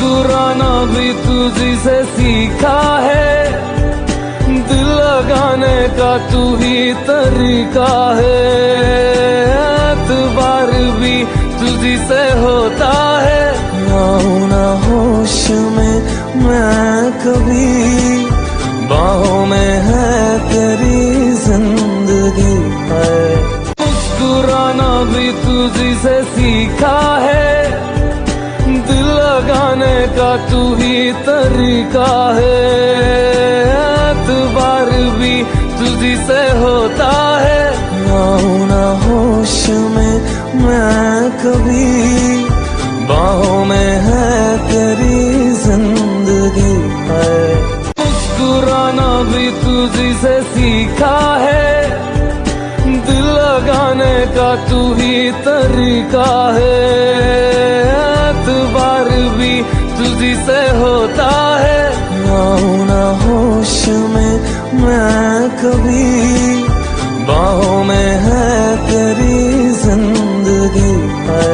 मुस्कुराना भी तुझी से सीखा है, दिल लगाने का तू ही तरीका है। एतबार भी तुझी से होता है, ना हूं ना होश में मैं कभी, बाहों में है तेरी जिंदगी है। मुस्कुराना भी तुझी से सीखा है, दिल लगाने का तू ही तरीका है। एतबार भी तुझी से होता है, ना हूं ना होश में मैं कभी, बाहों में है तेरी जिंदगी है। मुस्कुराना भी तुझी से सीखा है, दिल लगाने का तू ही तरीका है। एतबार भी तुझी से होता है, ना हूं ना होश में मैं कभी, बाहों में है तेरी जिंदगी है।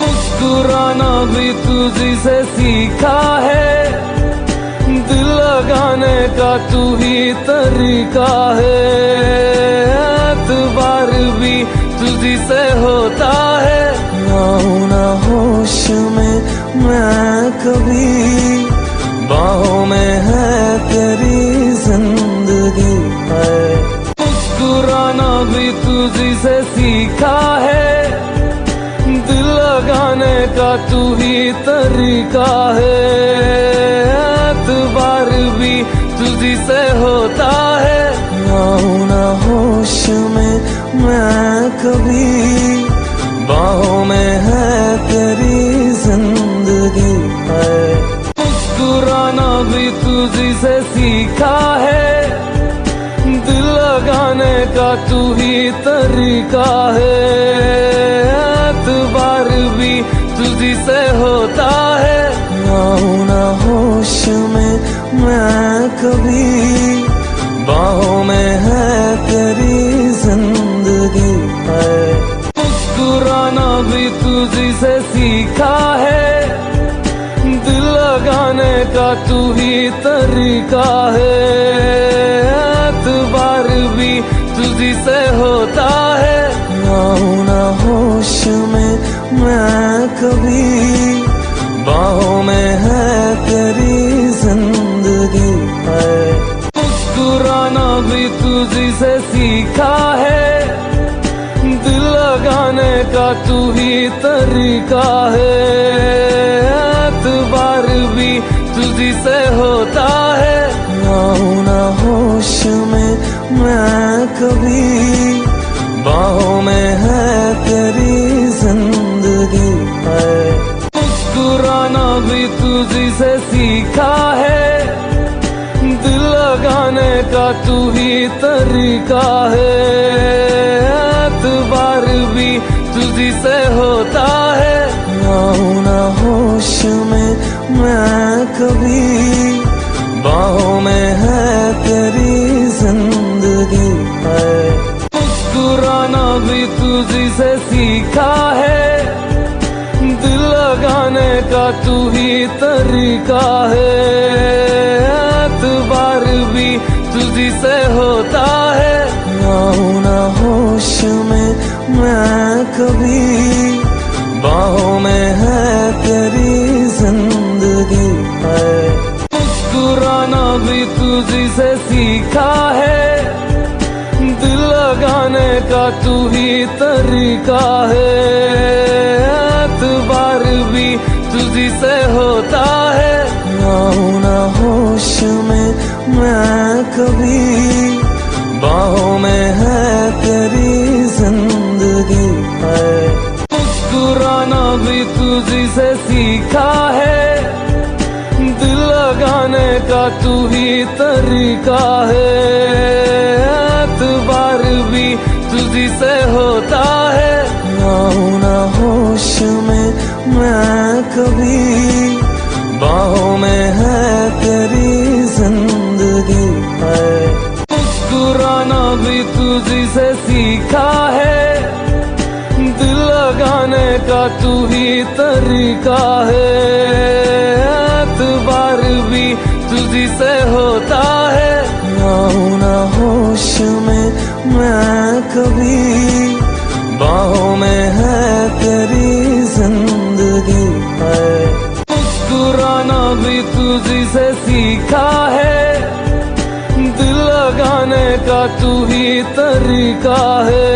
मुस्कुराना भी तुझी से सीखा है, दिल लगाने का तू ही तरीका है। एतबार भी तुझी से होता है, ना हूं ना होश में मैं कभी, बाहों में है तेरी जिंदगी है। मुस्कुराना भी तुझी से सीखा है, दिल लगाने का तू ही तरीका है। एतबार भी तुझी से होता है, ना हूं ना होश में मैं कभी, बाहों में है तेरी जिंदगी है। मुस्कुराना भी तुझी से सीखा है, दिल लगाने का तू ही तरीका है। एतबार भी तुझी से होता है, ना हूं ना होश में मैं कभी, बाहों में है तेरी जिंदगी है। मुस्कुराना भी तुझी से सीखा है, दिल लगाने का तू ही तरीका है। एतबार भी तुझी से होता है, ना हूं ना होश में मैं कभी, बाहों में है तेरी जिंदगी है। मुस्कुराना भी तुझी से सीखा है, दिल लगाने का तू ही तरीका है। एतबार भी तुझी से होता है, ना हूं ना होश में मैं कभी, बाहों में है तेरी जिंदगी है। मुस्कुराना भी तुझी से सीखा है, दिल लगाने का तू ही तरीका है। एतबार भी तुझी से होता है, ना हूं ना होश में मैं कभी, बाहों में है तेरी जिंदगी है। मुस्कुराना भी तुझी से सीखा है, दिल लगाने का तू ही तरीका है। एतबार भी तुझी से होता है, ना हूं ना होश में मैं कभी, बाहों में है तेरी जिंदगी है। मुस्कुराना भी तुझी से सीखा है, दिल लगाने का तू ही तरीका है। एतबार भी तुझी से होता है, ना हूं ना होश में मैं कभी, बाहों में है तेरी जिंदगी है। मुस्कुराना भी तुझी से सीखा है, दिल लगाने का तू ही तरीका है। एतबार भी तुझी से होता है, ना हूं ना होश में मैं कभी, बाहों में है तेरी जिंदगी है। मुस्कुराना भी तुझी से सीखा है, दिल लगाने का तू ही तरीका है। तुझी से होता है। आऊं ना होश में मैं कभी, बाहों में है तेरी जिंदगी है। मुस्कुराना भी तुझी से सीखा है, दिल लगाने का तू ही तरीका है।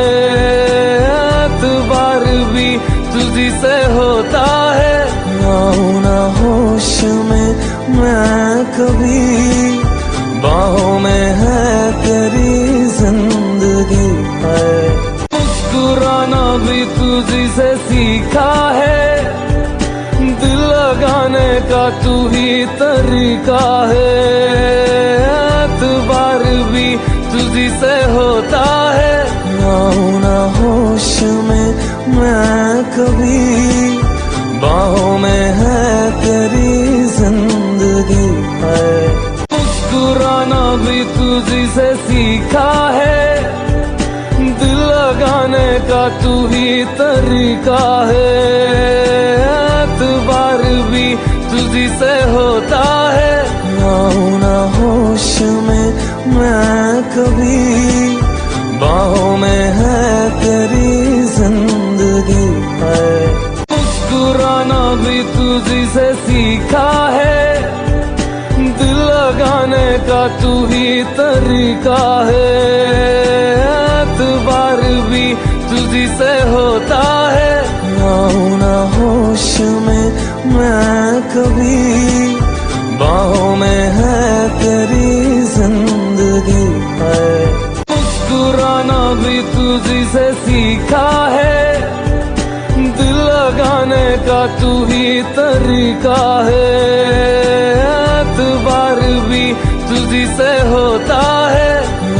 एतबार भी तुझी से होता है। आऊं ना होश में मैं कभी, बाहों में है तेरी जिंदगी है। मुस्कुराना भी तुझी से सीखा है, दिल लगाने का तू ही तरीका है। एतबार भी तुझी से होता है। आऊं ना होश में मैं कभी, बाहों में है तेरी जिंदगी है। मुस्कुराना भी तुझी से सीखा है, दिल लगाने का तू ही तरीका है। एतबार भी तुझी से होता है। आऊं ना होश में मैं कभी, बाहों में है तेरी जिंदगी है। मुस्कुराना भी तुझी से सीखा है, दिल लगाने का तू ही तरीका है। एतबार भी तुझी से होता है। आऊं ना होश में मैं कभी, बाहों में है तेरी जिंदगी है। मुस्कुराना भी तुझी से सीखा है, दिल लगाने का तू ही तरीका है। एतबार भी तुझी से होता है।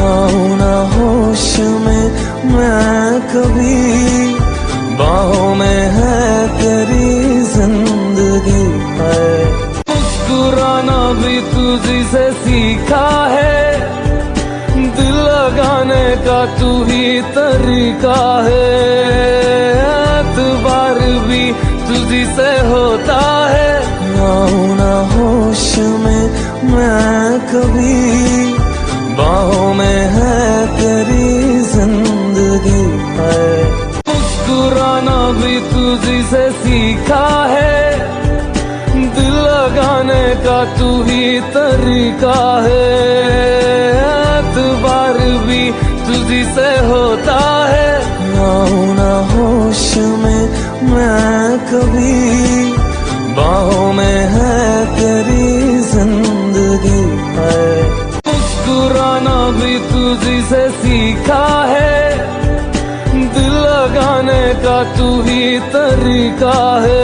आऊं ना होश में मैं कभी, बाहों में है तेरी जिंदगी है। मुस्कुराना भी तुझी से सीखा है, दिल लगाने का तू ही तरीका है। एतबार भी तुझी से होता है। आऊं ना होश में मैं कभी, बाहों में है तेरी जिंदगी है। मुस्कुराना भी तुझी से सीखा है, दिल लगाने का तू ही तरीका है। एतबार भी तुझी से होता है। आऊं ना होश में मैं कभी, बाहों में है तेरी जिंदगी है। मुस्कुराना भी तुझी से सीखा है, दिल लगाने का तू ही तरीका है।